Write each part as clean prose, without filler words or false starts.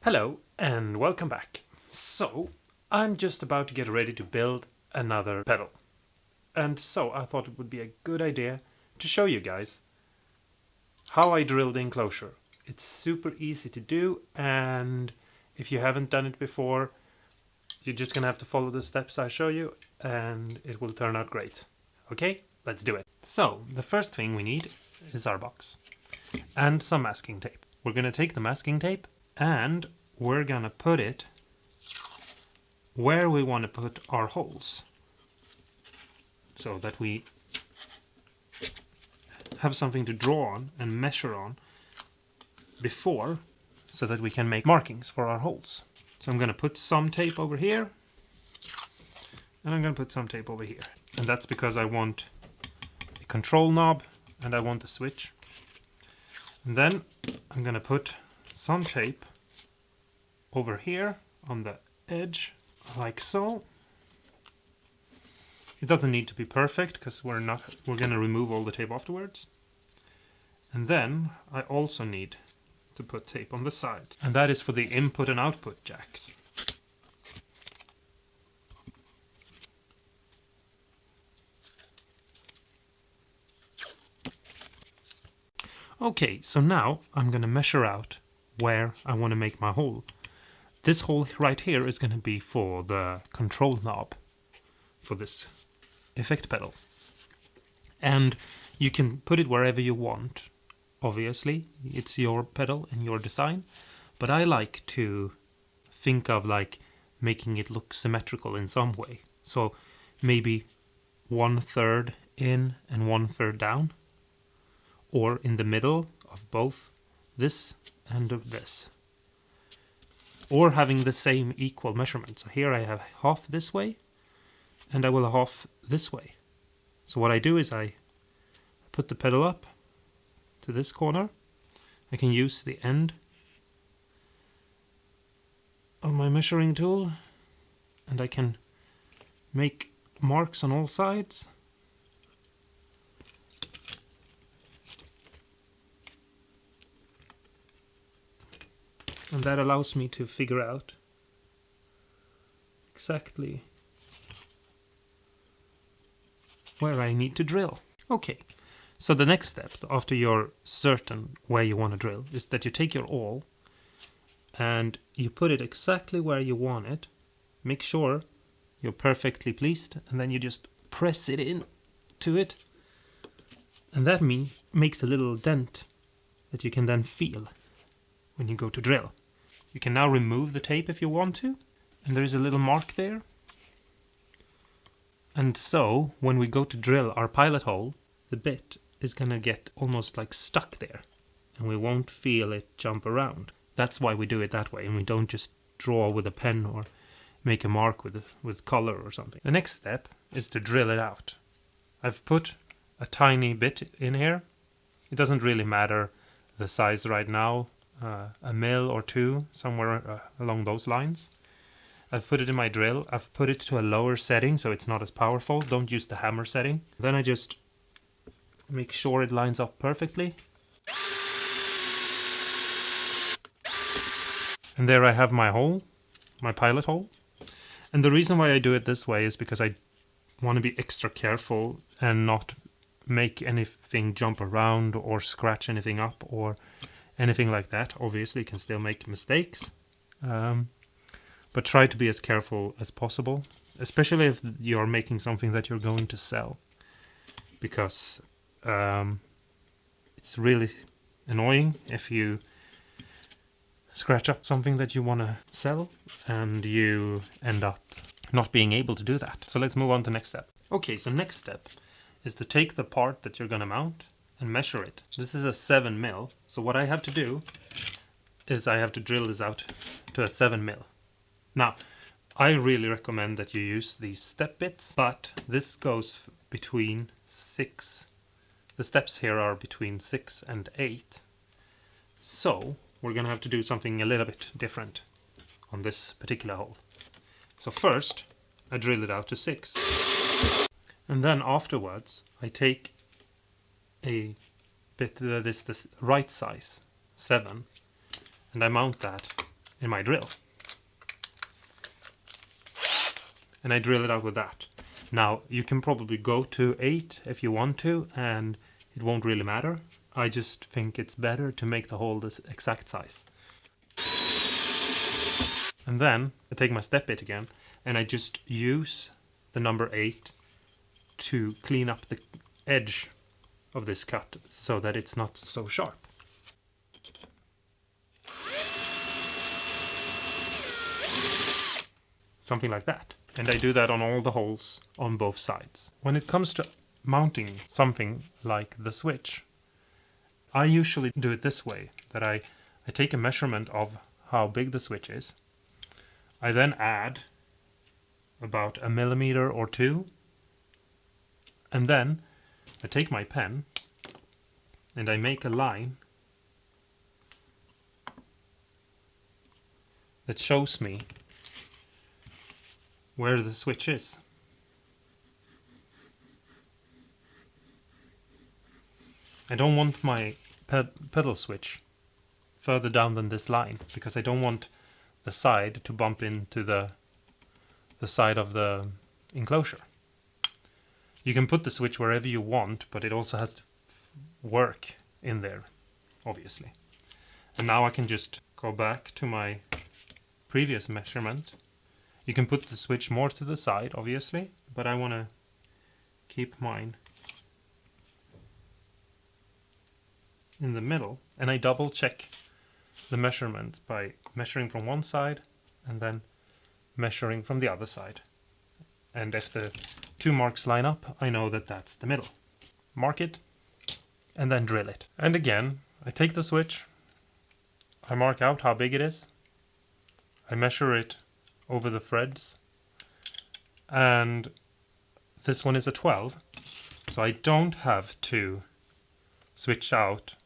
Hello and welcome back. So, I'm just about to get ready to build another pedal. And so I thought it would be a good idea to show you guys how I drill the enclosure. It's super easy to do, and if you haven't done it before, you're just gonna have to follow the steps I show you and it will turn out great. Okay, let's do it. So, the first thing we need is our box and some masking tape. We're gonna take the masking tape and we're gonna put it where we want to put our holes so that we have something to draw on and measure on before, so that we can make markings for our holes. So I'm gonna put some tape over here and I'm gonna put some tape over here, and that's because I want a control knob and I want a switch. And then I'm gonna put some tape over here on the edge, like so. It doesn't need to be perfect because we're gonna remove all the tape afterwards. And then I also need to put tape on the side, and that is for the input and output jacks. Okay, so now I'm gonna measure out where I want to make my hole. This hole right here is going to be for the control knob for this effect pedal. And you can put it wherever you want. Obviously, it's your pedal and your design. But I like to think of like making it look symmetrical in some way. So maybe 1/3 in and 1/3 down. Or in the middle of both this and of this. Or having the same equal measurement. So here I have half this way and I will half this way. So what I do is I put the pedal up to this corner. I can use the end of my measuring tool and I can make marks on all sides. And that allows me to figure out exactly where I need to drill. Okay, so the next step, after you're certain where you want to drill, is that you take your awl and you put it exactly where you want it. Make sure you're perfectly pleased, and then you just press it in to it. And that makes a little dent that you can then feel when you go to drill. You can now remove the tape if you want to, and there's a little mark there. And so, when we go to drill our pilot hole, the bit is gonna get almost like stuck there, and we won't feel it jump around. That's why we do it that way, and we don't just draw with a pen or make a mark with color or something. The next step is to drill it out. I've put a tiny bit in here. It doesn't really matter the size right now. A mil or two, somewhere along those lines. I've put it in my drill. I've put it to a lower setting so it's not as powerful. Don't use the hammer setting. Then I just make sure it lines up perfectly. And there I have my hole, my pilot hole. And the reason why I do it this way is because I want to be extra careful and not make anything jump around or scratch anything up or anything like that. Obviously you can still make mistakes, but try to be as careful as possible, especially if you're making something that you're going to sell, because it's really annoying if you scratch up something that you want to sell and you end up not being able to do that. So let's move on to the next step. Okay, so next step is to take the part that you're going to mount and measure it. This is a 7 mil. So what I have to do is I have to drill this out to a 7 mil. Now, I really recommend that you use these step bits, but this goes between 6. The steps here are between 6 and 8. So we're going to have to do something a little bit different on this particular hole. So first, I drill it out to 6. And then afterwards, I take a bit that is the right size, 7, and I mount that in my drill. And I drill it out with that. Now, you can probably go to 8 if you want to, and it won't really matter. I just think it's better to make the hole this exact size. And then I take my step bit again, and I just use the number 8 to clean up the edge of this cut so that it's not so sharp. Something like that. And I do that on all the holes on both sides. When it comes to mounting something like the switch, I usually do it this way, that I take a measurement of how big the switch is. I then add about 1 millimeter or 2, and then I take my pen and I make a line that shows me where the switch is. I don't want my pedal switch further down than this line, because I don't want the side to bump into the side of the enclosure. You can put the switch wherever you want, but it also has to work in there, obviously. And now I can just go back to my previous measurement. You can put the switch more to the side, obviously, but I want to keep mine in the middle, and I double check the measurement by measuring from one side and then measuring from the other side. And if the 2 marks line up, I know that that's the middle. Mark it and then drill it. And again, I take the switch, I mark out how big it is, I measure it over the threads, and this one is a 12, so I don't have to switch out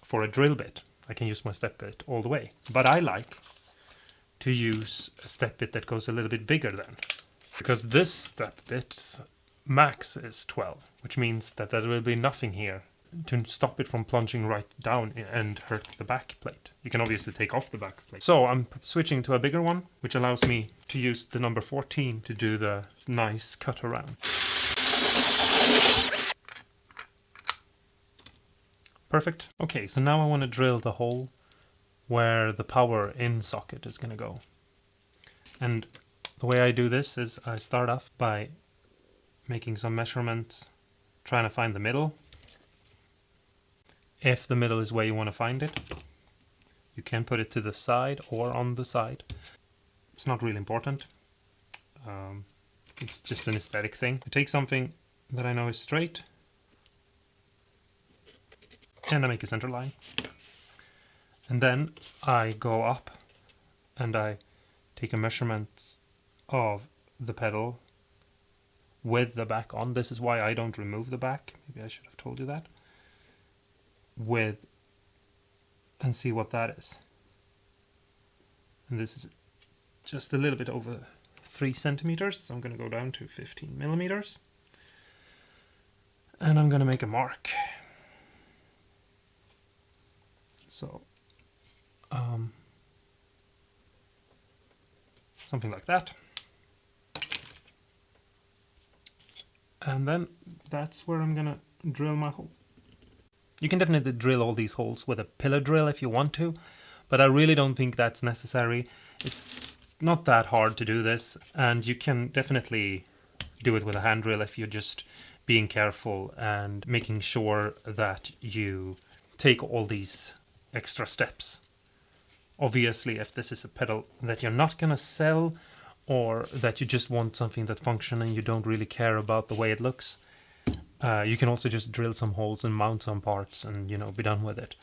for a drill bit. I can use my step bit all the way, but I like to use a step bit that goes a little bit bigger then, because this step bit's max is 12, which means that there will be nothing here to stop it from plunging right down and hurt the back plate. You can obviously take off the back plate. So I'm switching to a bigger one, which allows me to use the number 14 to do the nice cut around. Perfect. Okay, so now I want to drill the hole where the power in socket is going to go. And the way I do this is I start off by making some measurements, trying to find the middle. If the middle is where you want to find it, you can put it to the side or on the side. It's not really important. It's just an aesthetic thing. I take something that I know is straight and I make a center line. And then I go up and I take a measurement of the pedal with the back on. This is why I don't remove the back. Maybe I should have told you that. And see what that is. And this is just a little bit over 3 centimeters, so I'm going to go down to 15 millimeters. And I'm going to make a mark. So, something like that. And then that's where I'm going to drill my hole. You can definitely drill all these holes with a pillar drill if you want to, but I really don't think that's necessary. It's not that hard to do this, and you can definitely do it with a hand drill if you're just being careful and making sure that you take all these extra steps. Obviously, if this is a pedal that you're not going to sell, or that you just want something that functions and you don't really care about the way it looks, you can also just drill some holes and mount some parts and, you know, be done with it.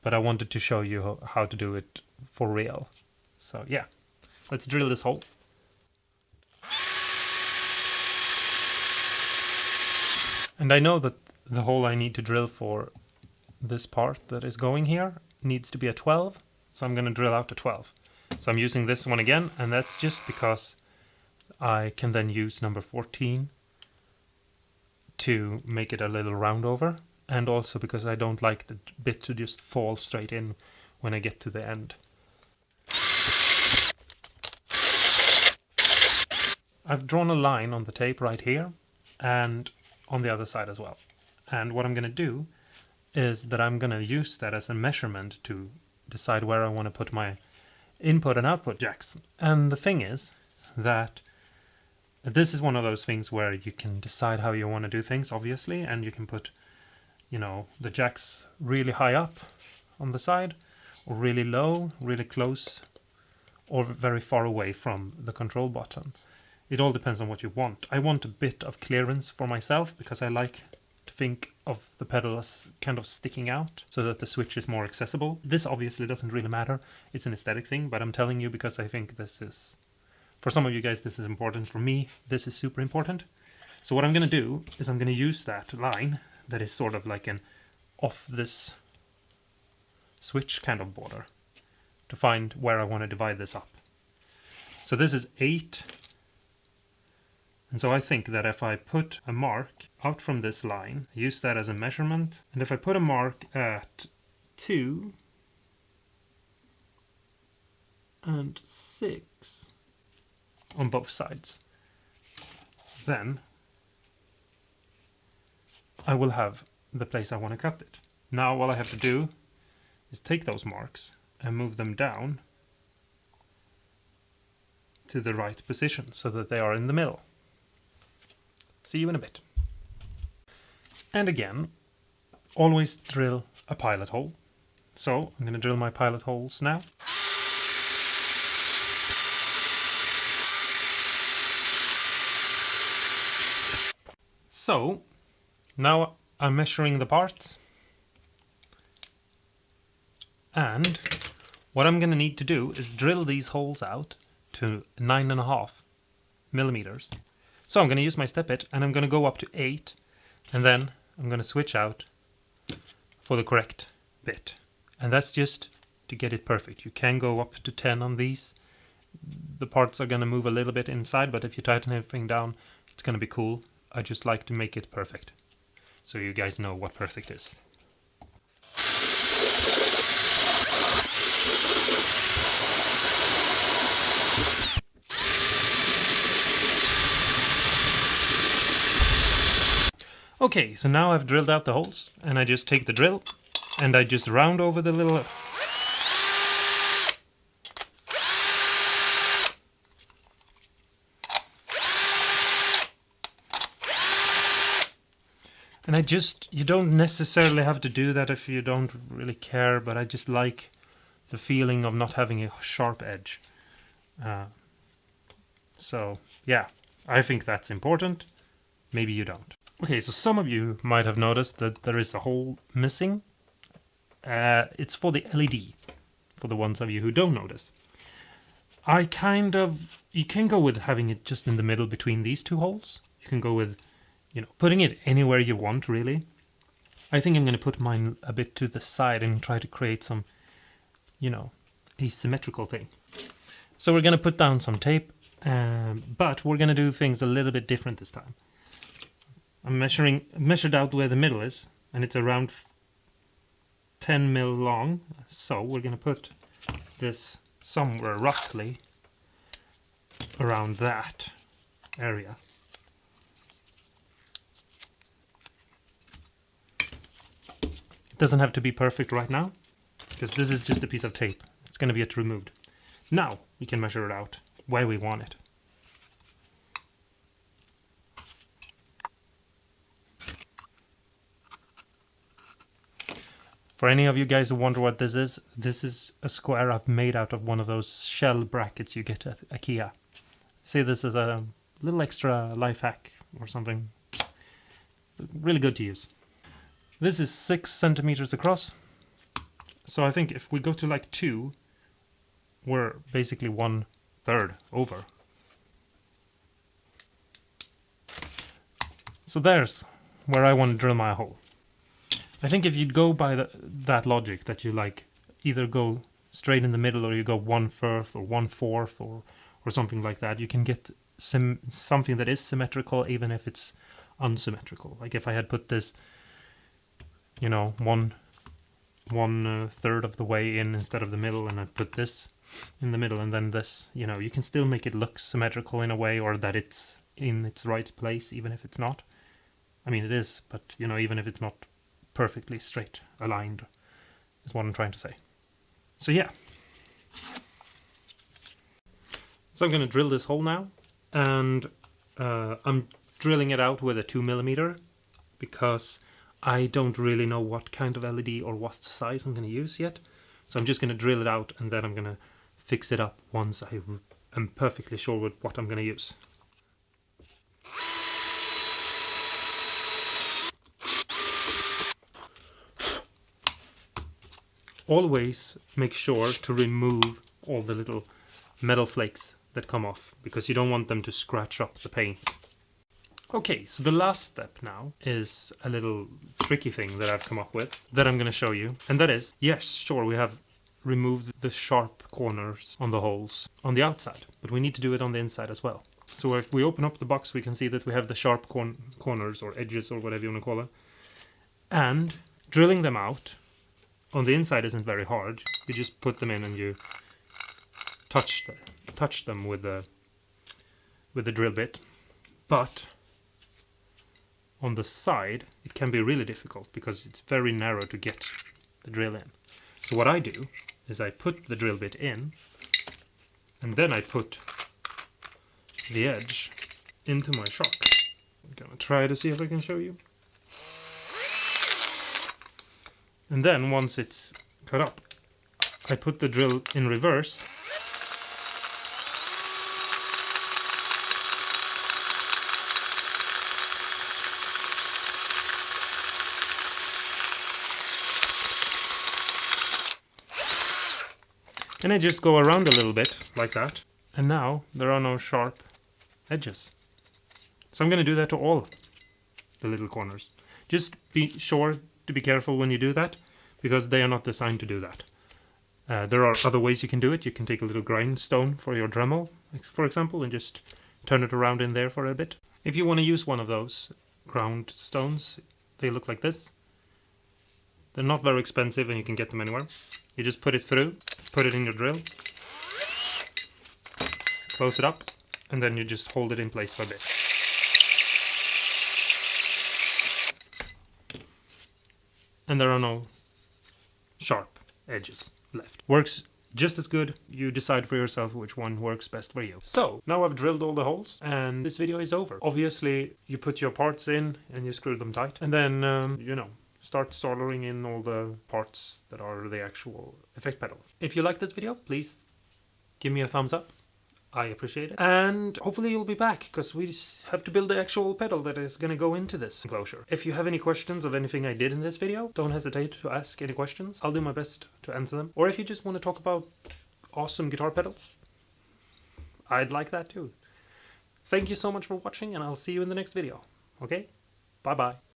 But I wanted to show you how to do it for real. So yeah, let's drill this hole. And I know that the hole I need to drill for this part that is going here needs to be a 12, so I'm going to drill out a 12. So I'm using this one again, and that's just because I can then use number 14 to make it a little round over, and also because I don't like the bit to just fall straight in when I get to the end. I've drawn a line on the tape right here and on the other side as well. And what I'm going to do is that I'm going to use that as a measurement to decide where I want to put my input and output jacks. And the thing is that this is one of those things where you can decide how you want to do things, obviously, and you can put, you know, the jacks really high up on the side, or really low, really close, or very far away from the control button. It all depends on what you want. I want a bit of clearance for myself because I like to think of the pedal as kind of sticking out so that the switch is more accessible. This obviously doesn't really matter. It's an aesthetic thing, but I'm telling you because I think this is, for some of you guys, this is important. For me, this is super important. So what I'm going to do is I'm going to use that line that is sort of like an off this switch kind of border to find where I want to divide this up. So this is 8. And so I think that if I put a mark out from this line, use that as a measurement, and if I put a mark at 2 and 6 on both sides, then I will have the place I want to cut it. Now all I have to do is take those marks and move them down to the right position so that they are in the middle. See you in a bit. And again, always drill a pilot hole. So I'm going to drill my pilot holes now. So now I'm measuring the parts. And what I'm going to need to do is drill these holes out to 9.5 millimeters. So I'm going to use my step bit and I'm going to go up to 8, and then I'm going to switch out for the correct bit. And that's just to get it perfect. You can go up to 10 on these. The parts are going to move a little bit inside, but if you tighten everything down, it's going to be cool. I just like to make it perfect, so you guys know what perfect is. Okay, so now I've drilled out the holes, and I just take the drill and I just round over the little... And you don't necessarily have to do that if you don't really care, but I just like the feeling of not having a sharp edge. So, yeah, I think that's important. Maybe you don't. Okay, so some of you might have noticed that there is a hole missing. It's for the LED, for the ones of you who don't notice. You can go with having it just in the middle between these two holes. You can go with, you know, putting it anywhere you want, really. I think I'm going to put mine a bit to the side and try to create some, you know, asymmetrical thing. So we're going to put down some tape, but we're going to do things a little bit different this time. I'm measured out where the middle is, and it's around 10 mil long. So we're going to put this somewhere roughly around that area. It doesn't have to be perfect right now, because this is just a piece of tape. It's going to get removed. Now we can measure it out where we want it. For any of you guys who wonder what this is a square I've made out of one of those shell brackets you get at IKEA. See this as a little extra life hack or something. It's really good to use. This is 6 centimeters across. So I think if we go to like 2, we're basically 1/3 over. So there's where I want to drill my hole. I think if you go by that logic that you like either go straight in the middle or you go 1/3 or 1/4 or something like that, you can get something that is symmetrical even if it's unsymmetrical. Like if I had put this, you know, one third of the way in instead of the middle, and I put this in the middle, and then this, you know, you can still make it look symmetrical in a way, or that it's in its right place, even if it's not. I mean, it is, but, you know, even if it's not perfectly straight aligned, is what I'm trying to say. So yeah. So I'm going to drill this hole now, and I'm drilling it out with a 2mm because I don't really know what kind of LED or what size I'm going to use yet. So I'm just going to drill it out, and then I'm going to fix it up once I am perfectly sure with what I'm going to use. Always make sure to remove all the little metal flakes that come off, because you don't want them to scratch up the paint. Okay, so the last step now is a little tricky thing that I've come up with that I'm going to show you. And that is, yes, sure, we have removed the sharp corners on the holes on the outside, but we need to do it on the inside as well. So if we open up the box, we can see that we have the sharp corners or edges or whatever you want to call them. And drilling them out on the inside isn't very hard. You just put them in and you touch them with the drill bit. But on the side, it can be really difficult because it's very narrow to get the drill in. So what I do is I put the drill bit in, and then I put the edge into my shock. I'm gonna try to see if I can show you. And then once it's cut up, I put the drill in reverse. And I just go around a little bit, like that. And now there are no sharp edges. So I'm going to do that to all the little corners. Just be sure to be careful when you do that, because they are not designed to do that. There are other ways you can do it. You can take a little grindstone for your Dremel, for example, and just turn it around in there for a bit. If you want to use one of those ground stones, they look like this. They're not very expensive and you can get them anywhere. You just put it through, put it in your drill, close it up, and then you just hold it in place for a bit. And there are no sharp edges left. Works just as good. You decide for yourself which one works best for you. So now I've drilled all the holes and this video is over. Obviously you put your parts in and you screw them tight, and then you know, start soldering in all the parts that are the actual effect pedal. If you like this video, please give me a thumbs up. I appreciate it. And hopefully you'll be back, because we have to build the actual pedal that is going to go into this enclosure. If you have any questions of anything I did in this video, don't hesitate to ask any questions. I'll do my best to answer them. Or if you just want to talk about awesome guitar pedals, I'd like that too. Thank you so much for watching, and I'll see you in the next video. Okay? Bye-bye.